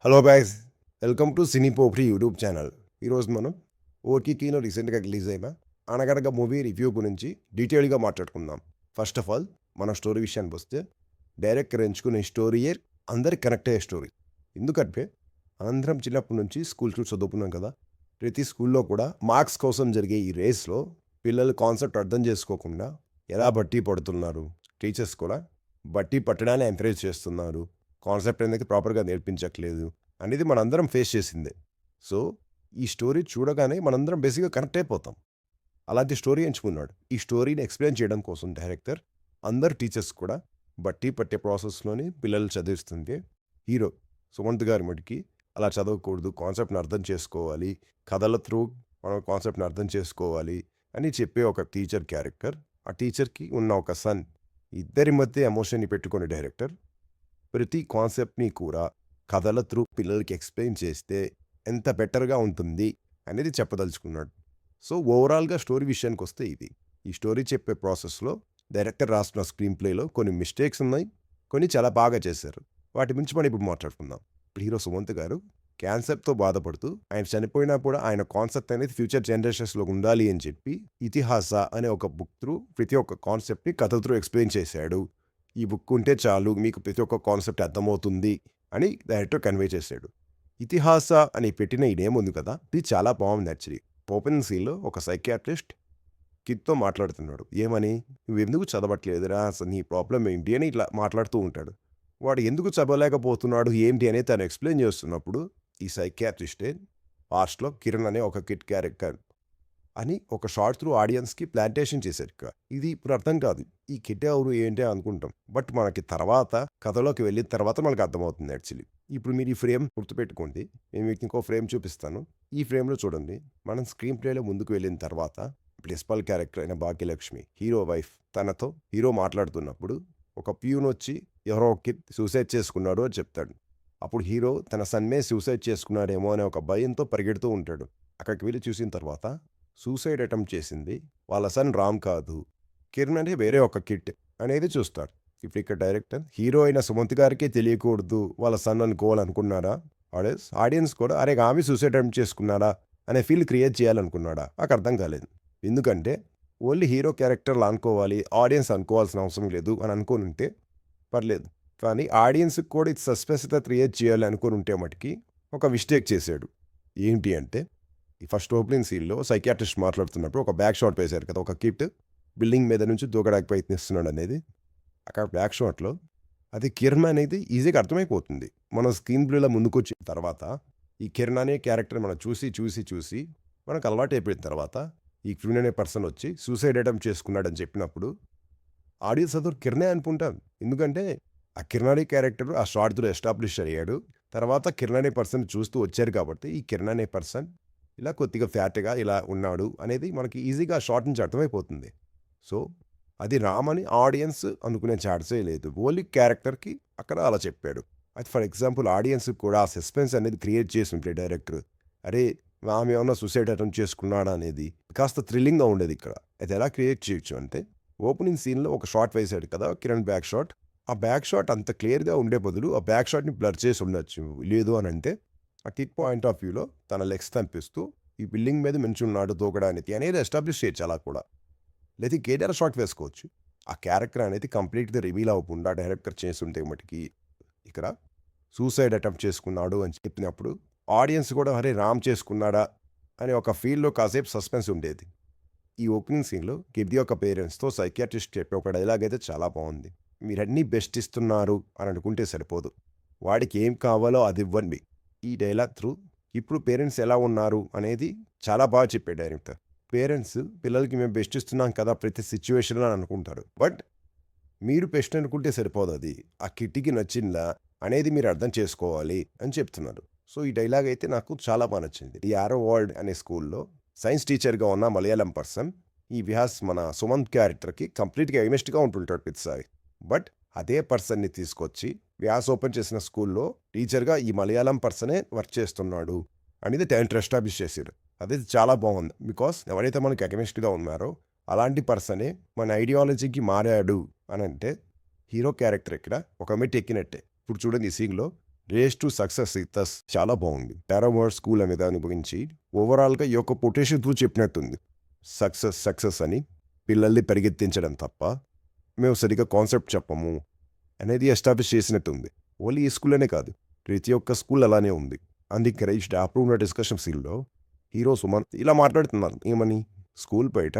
Hello guys, welcome to సినీ పోప్రి YouTube channel. ఈరోజు మనం ఓటీటీలో రీసెంట్గా రిలీజ్ అయిన అనగనగా మూవీ రివ్యూ గురించి డీటెయిల్గా మాట్లాడుకుందాం. ఫస్ట్ ఆఫ్ ఆల్ మన స్టోరీ విషయానికి వస్తే డైరెక్టర్ ఎంచుకునే స్టోరీయే అందరికి కనెక్ట్ అయ్యే స్టోరీ. ఎందుకంటే అందరం చిన్నప్పటి నుంచి స్కూల్ చదువుకున్నాం కదా. ప్రతి స్కూల్లో కూడా మార్క్స్ కోసం జరిగే ఈ రేస్లో పిల్లలు కాన్సెప్ట్ అర్థం చేసుకోకుండా ఎలా బట్టి పడుతున్నారు. టీచర్స్ కూడా బట్టి పట్టడాన్ని ఎంకరేజ్ చేస్తున్నారు. కాన్సెప్ట్ అనేది ప్రాపర్గా నేర్పించట్లేదు అనేది మనందరం ఫేస్ చేసిందే. సో ఈ స్టోరీ చూడగానే మనందరం బేసిక్గా కనెక్ట్ అయిపోతాం. అలాంటి స్టోరీ ఎంచుకున్నాడు. ఈ స్టోరీని ఎక్స్ప్లెయిన్ చేయడం కోసం డైరెక్టర్ అందరు టీచర్స్ కూడా బట్టి పట్టే ప్రాసెస్లోని పిల్లలు చదివిస్తుంది. హీరో సుమంత్ గారి మటుకి అలా చదవకూడదు, కాన్సెప్ట్ని అర్థం చేసుకోవాలి, కథల త్రూ మనం కాన్సెప్ట్ని అర్థం చేసుకోవాలి అని చెప్పే ఒక టీచర్ క్యారెక్టర్. ఆ టీచర్కి ఉన్న ఒక సన్, ఇద్దరి మధ్య ఎమోషన్ని పెట్టుకునే డైరెక్టర్ ప్రతి కాన్సెప్ట్ని కూడా కథల త్రూ పిల్లలకి ఎక్స్ప్లెయిన్ చేస్తే ఎంత బెటర్గా ఉంటుంది అనేది చెప్పదలుచుకున్నాడు. సో ఓవరాల్గా స్టోరీ విషయానికి వస్తే ఇది. ఈ స్టోరీ చెప్పే ప్రాసెస్లో డైరెక్టర్ రాసిన స్క్రీన్ ప్లేలో కొన్ని మిస్టేక్స్ ఉన్నాయి, కొన్ని చాలా బాగా చేశారు. వాటి గురించి మనం ఇప్పుడు మాట్లాడుకుందాం. ఇప్పుడు హీరో సుమంత్ గారు క్యాన్సర్తో బాధపడుతూ ఆయన చనిపోయినా కూడా ఆయన కాన్సెప్ట్ అనేది ఫ్యూచర్ జనరేషన్స్లో ఉండాలి అని చెప్పి ఇతిహాస అనే ఒక బుక్ త్రూ ప్రతి ఒక్క కాన్సెప్ట్ని కథ త్రూ ఎక్స్ప్లెయిన్ చేశాడు. ఈ బుక్ ఉంటే చాలు మీకు ప్రతి ఒక్క కాన్సెప్ట్ అర్థమవుతుంది అని డైరెక్టర్ కన్వే చేశాడు. ఇతిహాస అని పెట్టిన ఈ నేమ్ ఉంది కదా, ఇది చాలా బాగుంది యాక్చువల్లీ. ఓపెన్ సీన్లో ఒక సైకియాట్రిస్ట్ కిడ్తో మాట్లాడుతున్నాడు. ఏమని, నువ్వు ఎందుకు చదవట్లేదురా, అసలు నీ ప్రాబ్లం ఏంటి అని ఇట్లా మాట్లాడుతూ ఉంటాడు. వాడు ఎందుకు చదవలేకపోతున్నాడు ఏంటి అని తను ఎక్స్ప్లెయిన్ చేస్తున్నప్పుడు ఈ సైకియాట్రిస్టే లాస్ట్లో కిరణ్ అనే ఒక కిడ్ క్యారెక్టర్ అని ఒక షార్ట్ త్రూ ఆడియన్స్కి ప్లాంటేషన్ చేశారు. ఇది ఇప్పుడు అర్థం కాదు, ఈ కిడ్ ఎవరు ఏంటి అనుకుంటాం. బట్ మనకి తర్వాత కథలోకి వెళ్ళిన తర్వాత మనకు అర్థమవుతుంది యాక్చువల్లీ. ఇప్పుడు మీరు ఈ ఫ్రేమ్ గుర్తుపెట్టుకోండి, నేను మీకు ఇంకో ఫ్రేమ్ చూపిస్తాను. ఈ ఫ్రేమ్లో చూడండి, మనం స్క్రీన్ ప్లేలో ముందుకు వెళ్ళిన తర్వాత ప్రిన్సిపల్ క్యారెక్టర్ అయిన భాగ్యలక్ష్మి హీరో వైఫ్, తనతో హీరో మాట్లాడుతున్నప్పుడు ఒక ప్యూన్ వచ్చి ఎవరో కిడ్ సూసైడ్ చేసుకున్నాడు అని చెప్తాడు. అప్పుడు హీరో తన సన్మే సూసైడ్ చేసుకున్నాడేమో అనే ఒక భయంతో పరిగెడుతూ ఉంటాడు. అక్కడికి వెళ్ళి చూసిన తర్వాత సూసైడ్ అటెంప్ట్ చేసింది వాళ్ళ సన్ రామ్ కాదు, కిరణ్ అనే వేరే ఒక కిడ్ అనేది చూస్తారు. ఇప్పుడు ఇక్కడ డైరెక్టర్ హీరో అయిన సుమంత్ గారికే తెలియకూడదు వాళ్ళ సన్ అనుకోవాలనుకున్నాడా, ఆడియన్స్ కూడా అరే ఆమె సూసైడ్ అటెంప్ట్ చేసుకున్నాడా అనే ఫీల్ క్రియేట్ చేయాలనుకున్నాడా, నాకు అర్థం కాలేదు. ఎందుకంటే ఓన్లీ హీరో క్యారెక్టర్లు అనుకోవాలి, ఆడియన్స్ అనుకోవాల్సిన అవసరం లేదు అని అనుకోని ఉంటే పర్లేదు. కానీ ఆడియన్స్కి కూడా ఇది సస్పెన్స్గా క్రియేట్ చేయాలి అనుకుని ఉంటే మటుకి ఒక మిస్టేక్ చేశాడు. ఏంటి అంటే ఈ ఫస్ట్ ఓపెనింగ్ సీన్లో సైకియాట్రిస్ట్ మాట్లాడుతున్నప్పుడు ఒక బ్యాక్ షాట్ వేశారు కదా, ఒక కిట్ బిల్డింగ్ మీద నుంచి దూకడానికి ప్రయత్నిస్తున్నాడు అనేది. అక్కడ బ్యాక్ షాట్లో అది కిరణ్ అనేది ఈజీగా అర్థమైపోతుంది. మన స్క్రీన్ ప్లేలో ముందుకు వచ్చిన తర్వాత ఈ కిరణ్ అనే క్యారెక్టర్ మనం చూసి చూసి చూసి మనకు అలవాటు అయిపోయిన తర్వాత ఈ కిరణ్ అనే పర్సన్ వచ్చి సూసైడ్ అటెంప్ట్ చేసుకున్నాడని చెప్పినప్పుడు ఆడియన్స్ అందరూ కిరణే అనుకుంటాం. ఎందుకంటే ఆ కిరణ్ అనే క్యారెక్టర్ ఆ షార్ట్తో ఎస్టాబ్లిష్ అయ్యాడు. తర్వాత కిరణ్ అనే పర్సన్ చూస్తూ వచ్చారు కాబట్టి ఈ కిరణ్ అనే పర్సన్ ఇలా కొద్దిగా ఫ్యాట్గా ఇలా ఉన్నాడు అనేది మనకి ఈజీగా షార్ట్ నుంచి అర్థమైపోతుంది. సో అది రామని ఆడియన్స్ అనుకునే ఛాన్సే లేదు. ఓన్లీ క్యారెక్టర్కి అక్కడ అలా చెప్పాడు. అది ఫర్ ఎగ్జాంపుల్ ఆడియన్స్ కూడా ఆ సస్పెన్స్ అనేది క్రియేట్ చేసి ఉంటే డైరెక్టర్, అరే ఆమె ఏమన్నా సూసైడ్ అటెంప్ట్ చేసుకున్నాడా అనేది కాస్త థ్రిల్లింగ్గా ఉండేది. ఇక్కడ అది ఎలా క్రియేట్ చేయొచ్చు అంటే ఓపెనింగ్ సీన్లో ఒక షాట్ వేసాడు కదా కిరణ్ బ్యాక్ షాట్, ఆ బ్యాక్ షాట్ అంత క్లియర్గా ఉండే బదులు ఆ బ్యాక్ షాట్ని బ్లర్ చేసి ఉండొచ్చు. లేదు అని అంటే ఆ కిక్ పాయింట్ ఆఫ్ వ్యూలో తన లెగ్స్ కనిపిస్తూ ఈ బిల్డింగ్ మీద ఉన్నాడు దూకడానికి అనేది ఎస్టాబ్లిష్ చేయొచ్చు. అలా కూడా లేదా కేటీఆర్ షాట్ వేసుకోవచ్చు. ఆ క్యారెక్టర్ అనేది కంప్లీట్గా రివీల్ అవ్వకుండా డైరెక్టర్ చేస్తుంటే మటుకి ఇక్కడ సూసైడ్ అటెంప్ట్ చేసుకున్నాడు అని చెప్పినప్పుడు ఆడియన్స్ కూడా అరే రామ్ చేసుకున్నాడా అనే ఒక ఫీల్డ్లో కాసేపు సస్పెన్స్ ఉండేది. ఈ ఓపెనింగ్ సీన్లో కిడ్ది యొక్క పేరెంట్స్తో సైకియాట్రిస్ట్ చెప్పే ఒక డైలాగ్ అయితే చాలా బాగుంది. మీరన్నీ బెస్ట్ ఇస్తున్నారు అని అనుకుంటే సరిపోదు, వాడికి ఏం కావాలో అది ఇవ్వండి. ఈ డైలాగ్ త్రూ ఇప్పుడు పేరెంట్స్ ఎలా ఉన్నారు అనేది చాలా బాగా చెప్పాడు డైరెక్టర్. పేరెంట్స్ పిల్లలకి మేము బెస్ట్ ఇస్తున్నాం కదా ప్రతి సిచ్యువేషన్లో అని అనుకుంటారు. బట్ మీరు బెస్ట్ అనుకుంటే సరిపోదు, అది ఆ కిట్టికి నచ్చిందా అనేది మీరు అర్థం చేసుకోవాలి అని చెప్తున్నారు. సో ఈ డైలాగ్ అయితే నాకు చాలా బాగా నచ్చింది. ఈ ఆరో వార్డ్ అనే స్కూల్లో సైన్స్ టీచర్గా ఉన్న మలయాళం పర్సన్ ఈ విహాస్ మన సుమంత్ క్యారెక్టర్కి కంప్లీట్గా ఎగనెస్ట్గా ఉంటుంటాడు ప్రతిసారి. బట్ అదే పర్సన్ని తీసుకొచ్చి వ్యాస్ ఓపెన్ చేసిన స్కూల్లో టీచర్గా ఈ మలయాళం పర్సనే వర్క్ చేస్తున్నాడు అనేది డైరెక్టర్ ఎస్టాబ్లిష్ చేశారు. అది చాలా బాగుంది. బికాస్ ఎవరైతే మనకి అగెనిస్ట్గా ఉన్నారో అలాంటి పర్సనే మన ఐడియాలజీకి మారాడు అని అంటే హీరో క్యారెక్టర్ ఇక్కడ ఒక మెట్టు ఎక్కినట్టే. ఇప్పుడు చూడండి ఈ సీన్లో రేస్ టు సక్సెస్ ఇతస్ చాలా బాగుంది. పారామోర్ స్కూల్ అనే దాని గురించి ఓవరాల్గా ఈ యొక్క కొటేషన్ త్రూ చెప్పినట్టుంది. సక్సెస్ అని పిల్లల్ని పరిగెత్తించడం తప్ప మేము సరిగ్గా కాన్సెప్ట్ చెప్పము అనేది ఎస్టాబ్లిష్ చేసినట్టుంది. ఓన్లీ ఈ స్కూల్ అనే కాదు, ప్రతి ఒక్క స్కూల్ అలానే ఉంది. అందుకే అప్పుడు ఉన్న డిస్కషన్ సీన్లో హీరో సుమంత్ ఇలా మాట్లాడుతున్నారు. ఏమని, స్కూల్ బయట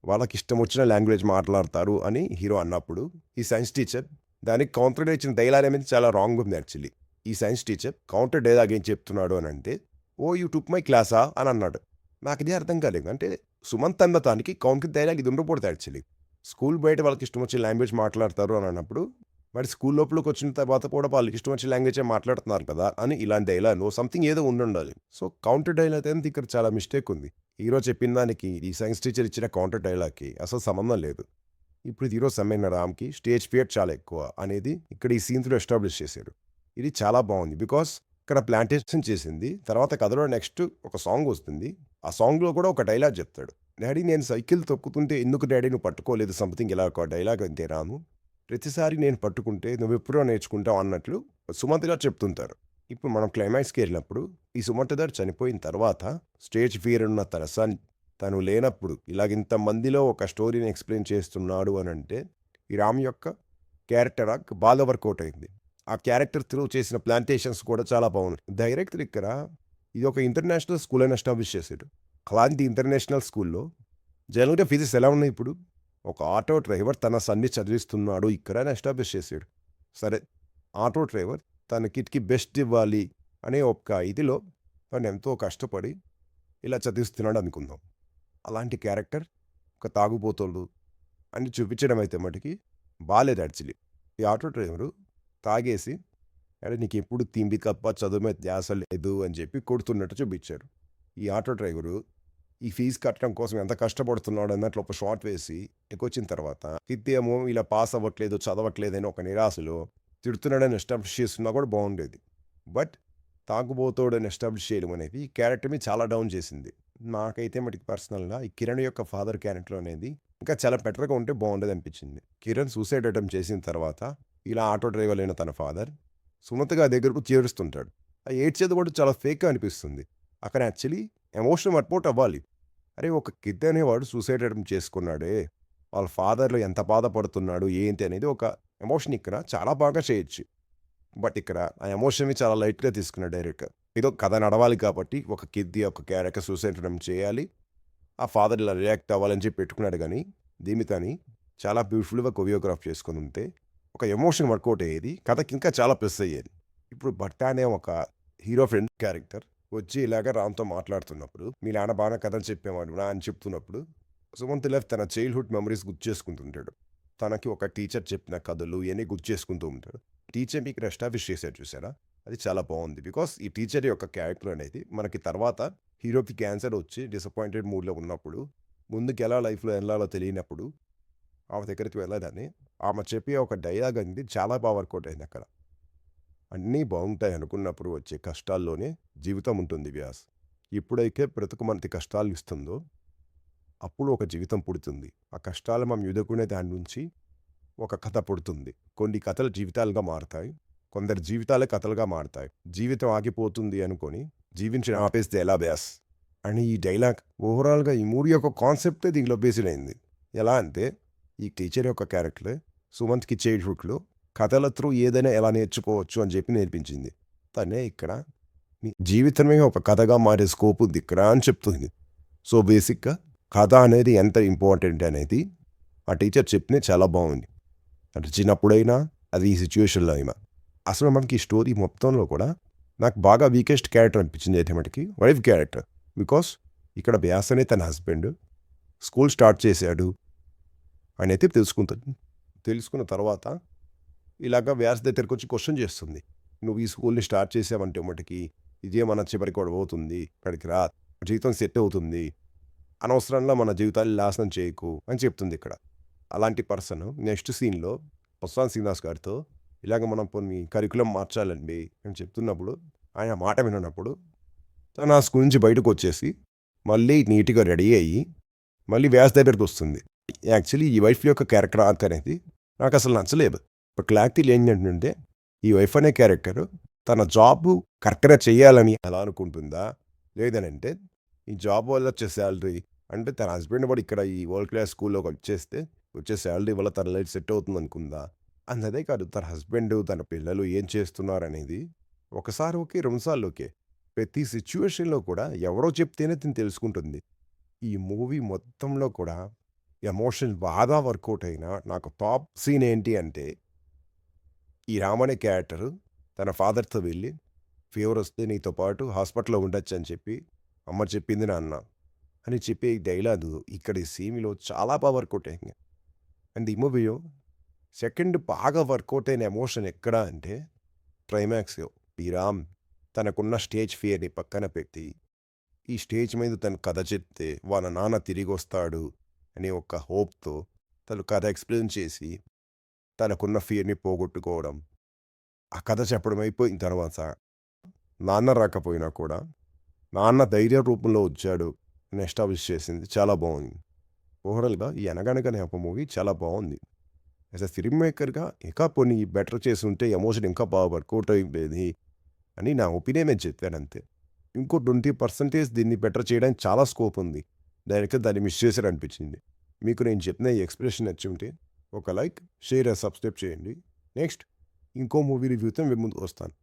వాళ్ళకి ఇష్టం వచ్చిన లాంగ్వేజ్ మాట్లాడతారు అని హీరో అన్నప్పుడు ఈ సైన్స్ టీచర్ దానికి కౌంటర్ ఇచ్చిన డైలాగ్ అనేది చాలా రాంగ్ ఉంది యాక్చువల్లీ. ఈ సైన్స్ టీచర్ కౌంటర్ డైలాగ్ ఏం చెప్తున్నాడు అని అంటే, ఓ యూ టుక్ మై క్లాసా అని అన్నాడు. నాకు ఇది అర్థం కాలేదు. అంటే సుమంత్ అన్న దానికి కౌంటర్ డైలాగ్ ఇది ఉండకూడదు యాక్చువల్లీ. స్కూల్ బయట వాళ్ళకి ఇష్టం వచ్చిన లాంగ్వేజ్ మాట్లాడతారు అని అన్నప్పుడు మరి స్కూల్ లోపలికి వచ్చిన తర్వాత కూడా వాళ్ళకి ఇష్టం వచ్చిన లాంగ్వేజే మాట్లాడుతున్నారు కదా అని ఇలాంటి డైలాగ్ సంథింగ్ ఏదో ఉండాలి. సో కౌంటర్ డైలాగ్ అనేది ఇక్కడ చాలా మిస్టేక్ ఉంది. హీరో చెప్పిన దానికి ఈ సైన్స్ టీచర్ ఇచ్చిన కౌంటర్ డైలాగ్కి అసలు సంబంధం లేదు. ఇప్పుడు హీరో సమ్మెన్న రామ్కి స్టేజ్ ఫియర్ చాలా ఎక్కువ అనేది ఇక్కడ ఈ సీన్స్లో ఎస్టాబ్లిష్ చేశారు. ఇది చాలా బాగుంది. బికాస్ ఇక్కడ ప్లాంటేషన్ చేసింది తర్వాత కథలో నెక్స్ట్ ఒక సాంగ్ వస్తుంది. ఆ సాంగ్లో కూడా ఒక డైలాగ్ చెప్తాడు. డాడీ నేను సైకిల్ తొక్కుతుంటే ఎందుకు డాడీ నువ్వు పట్టుకోలేదు, సంథింగ్ ఇలా ఒక డైలాగ్ అంతే రాము. ప్రతిసారి నేను పట్టుకుంటే నువ్వు ఎప్పుడో నేర్చుకుంటావు అన్నట్లు సుమంత్ గారు చెప్తుంటారు. ఇప్పుడు మనం క్లైమాక్స్కి వెళ్ళినప్పుడు ఈ సుమంత్ గారు చనిపోయిన తర్వాత స్టేజ్ ఫియర్ ఉన్న తన సన్ తను లేనప్పుడు ఇలాగింత మందిలో ఒక స్టోరీని ఎక్స్ప్లెయిన్ చేస్తున్నాడు అని అంటే ఈ రామ్ యొక్క క్యారెక్టర్ బాగా వర్కౌట్ అయింది. ఆ క్యారెక్టర్ త్రూ చేసిన ప్లాంటేషన్స్ కూడా చాలా బాగున్నాయి. డైరెక్టర్ ఇక్కడ ఇది ఒక ఇంటర్నేషనల్ స్కూల్ అని ఎస్టాబ్లిష్ చేశాడు. అలాంటి ఇంటర్నేషనల్ స్కూల్లో జనరల్గా ఫిజిక్స్ ఎలా ఉన్నాయి, ఇప్పుడు ఒక ఆటో డ్రైవర్ తన సన్ని చదివిస్తున్నాడు ఇక్కడ అని ఎస్టాబ్లిష్ చేశాడు. సరే, ఆటో డ్రైవర్ తన కిడ్కి బెస్ట్ ఇవ్వాలి అనే ఒక ఇదిలో తను ఎంతో కష్టపడి ఇలా చదివిస్తున్నాడు అనుకుందాం. అలాంటి క్యారెక్టర్ ఒక తాగుబోతోళ్ళు అని చూపించడం అయితే మటుకి బాగాలేదు యాక్చువల్లీ. ఈ ఆటో డ్రైవరు తాగేసి అరే నీకు ఎప్పుడు తిండి తప్ప చదువు మీద ధ్యాస లేదు అని చెప్పి కొడుతున్నట్టు చూపించారు. ఈ ఆటో డ్రైవరు ఈ ఫీజు కట్టడం కోసం ఎంత కష్టపడుతున్నాడు అన్నట్లు ఒక షార్ట్ వేసి ఎక్కొచ్చిన తర్వాత ఏమో ఇలా పాస్ అవ్వట్లేదు చదవట్లేదు అని ఒక నిరాశలో తిడుతున్నాడని ఎస్టాబ్లిష్ చేస్తున్నా కూడా బాగుండేది. బట్ తాగుబోతోడని ఎస్టాబ్లిష్ చేయడం అనేది ఈ క్యారెక్టర్ని చాలా డౌన్ చేసింది. నాకైతే మటుకు పర్సనల్గా ఈ కిరణ్ యొక్క ఫాదర్ క్యారెక్టర్ అనేది ఇంకా చాలా బెటర్గా ఉంటే బాగుండేది అనిపించింది. కిరణ్ సూసైడ్ అటెంప్ట్ చేసిన తర్వాత ఇలా ఆటో డ్రైవర్ అయిన తన ఫాదర్ సుమంత్గా దగ్గరకు చేరుస్తుంటాడు. ఆ ఏడ్చేది కూడా చాలా ఫేక్గా అనిపిస్తుంది. అక్కడ యాక్చువల్లీ ఎమోషన్ వర్కౌట్ అవ్వాలి. అరే ఒక కిడ్ అనేవాడు సూసైడ్ అటెంప్ట్ చేసుకున్నాడే, వాళ్ళ ఫాదర్లో ఎంత బాధపడుతున్నాడు ఏంటి అనేది ఒక ఎమోషన్ ఇక్కడ చాలా బాగా చేయొచ్చు. బట్ ఇక్కడ ఆ ఎమోషన్ని చాలా లైట్గా తీసుకున్నాడు డైరెక్ట్గా. ఏదో కథ నడవాలి కాబట్టి ఒక కిడ్ ఒక క్యారెక్టర్ సూసైడ్ అటెంప్ట్ చేయాలి, ఆ ఫాదర్ ఇలా రియాక్ట్ అవ్వాలని చెప్పి పెట్టుకున్నాడు. కానీ దీనితోని చాలా బ్యూటిఫుల్గా కొరియోగ్రాఫ్ చేసుకుని ఉంటే ఒక ఎమోషన్ వర్కౌట్ అయ్యేది, కథకి ఇంకా చాలా ప్లస్ అయ్యేది. ఇప్పుడు భట్ట అనే ఒక హీరో ఫ్రెండ్ క్యారెక్టర్ వచ్చి ఇలాగ రామ్తో మాట్లాడుతున్నప్పుడు మీ నాన్న బాగా కథలు చెప్పేవాడు నా అని చెప్తున్నప్పుడు సుమంత్ లెఫ్ట్ తన చైల్డ్హుడ్ మెమరీస్ గుర్తు చేసుకుంటుంటాడు. తనకి ఒక టీచర్ చెప్పిన కథలు ఇవన్నీ గుర్తు చేసుకుంటూ ఉంటాడు. టీచర్ మీకు ఎస్టాబ్లిష్ చేశారు చూసారా, అది చాలా బాగుంది. బికాస్ ఈ టీచర్ యొక్క క్యారెక్టర్ అనేది మనకి తర్వాత హీరోకి క్యాన్సర్ వచ్చి డిసప్పాయింటెడ్ మూడ్లో ఉన్నప్పుడు ముందుకు ఎలా లైఫ్లో వెళ్ళాలో తెలియనప్పుడు ఆమె దగ్గరికి వెళ్ళదని ఆమె చెప్పి ఒక డైలాగ్ అనేది చాలా బాగా వర్కౌట్ అయింది. అక్కడ అన్నీ బాగుంటాయి అనుకున్నప్పుడు వచ్చే కష్టాల్లోనే జీవితం ఉంటుంది వ్యాస్. ఎప్పుడైతే బ్రతుకు మనకి కష్టాలు ఇస్తుందో అప్పుడు ఒక జీవితం పుడుతుంది. ఆ కష్టాలు మనం ఎదుర్కొనే దాని నుంచి ఒక కథ పుడుతుంది. కొన్ని కథలు జీవితాలుగా మారుతాయి, కొందరు జీవితాలే కథలుగా మారుతాయి. జీవితం ఆగిపోతుంది అనుకొని జీవించిన ఆపేస్తే ఎలా వ్యాస్ అని ఈ డైలాగ్ ఓవరాల్గా ఈ మూవీ యొక్క కాన్సెప్టే దీనిలో బేస్డ్ అయింది. ఎలా అంటే ఈ టీచర్ యొక్క క్యారెక్టర్ సుమంత్కి చైల్డ్హుడ్లో కథల త్రూ ఏదైనా ఎలా నేర్చుకోవచ్చు అని చెప్పి నేర్పించింది. తనే ఇక్కడ మీ జీవితమే ఒక కథగా మారే స్కోప్ ఉంది ఇక్కడ అని చెప్తుంది. సో బేసిక్గా కథ అనేది ఎంత ఇంపార్టెంట్ అనేది ఆ టీచర్ చెప్పినే చాలా బాగుంది. అంటే చిన్నప్పుడైనా అది ఈ సిచ్యువేషన్లో అయినా అసలు మనకి ఈ స్టోరీ మొత్తంలో కూడా నాకు బాగా వీకెస్ట్ క్యారెక్టర్ అనిపించింది అయితే మటుకి వైఫ్ క్యారెక్టర్. బికాస్ ఇక్కడ వ్యాస్ అనే తన హస్బెండ్ స్కూల్ స్టార్ట్ చేశాడు అని అయితే తెలుసుకున్న తర్వాత ఇలాగ వ్యాస్ దగ్గరికి వచ్చి క్వశ్చన్ చేస్తుంది. నువ్వు ఈ స్కూల్ని స్టార్ట్ చేసావంటే మటుకి ఇదే మన చివరికి కూడా అవుతుంది, ఇక్కడికి రా, జీవితం సెట్ అవుతుంది, అనవసరంగా మన జీవితాన్ని నాశనం చేయకు అని చెప్తుంది ఇక్కడ. అలాంటి పర్సన్ నెక్స్ట్ సీన్లో ప్రశాంత్ శ్రీనివాస్ గారితో ఇలాగ మనం కొన్ని కరికులం మార్చాలండి అని చెప్తున్నప్పుడు ఆయన మాట వినప్పుడు తను ఆ స్కూల్ నుంచి బయటకు వచ్చేసి మళ్ళీ నీట్గా రెడీ అయ్యి మళ్ళీ వ్యాస్ దగ్గరికి వస్తుంది. యాక్చువల్లీ ఈ వైఫ్ యొక్క క్యారెక్టర్ ఆర్క్ అనేది నాకు అసలు నచ్చలేదు. ఇప్పుడు క్లారిటీ ఏంటంటే ఈ వైఫ్ అనే క్యారెక్టర్ తన జాబు కరెక్ట్‌గా చేయాలని అలా అనుకుంటుందా? లేదనంటే ఈ జాబ్ వల్ల వచ్చే సాలరీ అంటే తన హస్బెండ్ కూడా ఇక్కడ ఈ వరల్డ్ క్లాస్ స్కూల్‌లోకొచ్చేస్తే వచ్చే సాలరీ వల్ల తన లైఫ్ సెట్ అవుతుందనుకుందా? అండ్ అదే కాదు తన హస్బెండు, తన పిల్లలు ఏం చేస్తున్నారనేది ఒకసారి ఓకే, 2 సార్లు ఓకే. ప్రతి సిట్యుయేషన్‌లో కూడా ఎవరో చెప్తేనే తిను తెలుసుకుంటుంది. ఈ మూవీ మొత్తంలో కూడా ఎమోషన్ బాగా వర్కౌట్ అయిన నాకు టాప్ సీన్ ఏంటి అంటే ఈ రామ్ అనే క్యారెక్టరు తన ఫాదర్‌తో వెళ్లి ఫీవర్ వస్తే నీతో పాటు హాస్పిటల్‌లో ఉండొచ్చని చెప్పి అమ్మ చెప్పింది నాన్న అని చెప్పే ఈ డైలాగు ఇక్కడ ఈ సీన్‌లో చాలా బాగా వర్కౌట్ అయింది. అండ్ ఈ మూవీలో సెకండ్ బాగా వర్కౌట్ అయిన ఎమోషన్ ఎక్కడ అంటే క్లైమాక్స్‌లో ఈ రామ్ తనకున్న స్టేజ్ ఫియర్‌ని పక్కన పెట్టి ఈ స్టేజ్ మీద తను కథ చెప్తే వాళ్ళ నాన్న తిరిగొస్తాడు అనే ఒక హోప్‌తో తను కథ ఎక్స్‌ప్లెయిన్ చేసి తనకున్న ఫియర్‌ని పోగొట్టుకోవడం. ఆ కథ చెప్పడం అయిపోయిన తర్వాత నాన్న రాకపోయినా కూడా నాన్న ధైర్య రూపంలో వచ్చాడు అని ఎస్టాబ్లిష్ చేసింది చాలా బాగుంది. ఓవరాల్‌గా ఈ 'అనగనగా' అనే ఒక మూవీ చాలా బావుంది. యాస్ ఎ ఫిల్మ్ మేకర్‌గా ఇంకా కొన్ని బెటర్ చేసుంటే ఎమోషన్ ఇంకా బాగా వర్కౌట్ అయ్యుండేది అని నా ఒపీనియన్ నేను చెప్పానంతే. ఇంకో 20% దీన్ని బెటర్ చేయడానికి చాలా స్కోప్ ఉంది. దాన్ని మిస్ చేశారనిపించింది. మీకు నేను చెప్పిన ఈ ఎక్స్‌ప్రెషన్ నచ్చుంటే ఒక లైక్, షేర్, సబ్స్క్రైబ్ చేయండి. నెక్స్ట్ ఇంకో మూవీ రివ్యూతో మీ ముందుకు వస్తాను.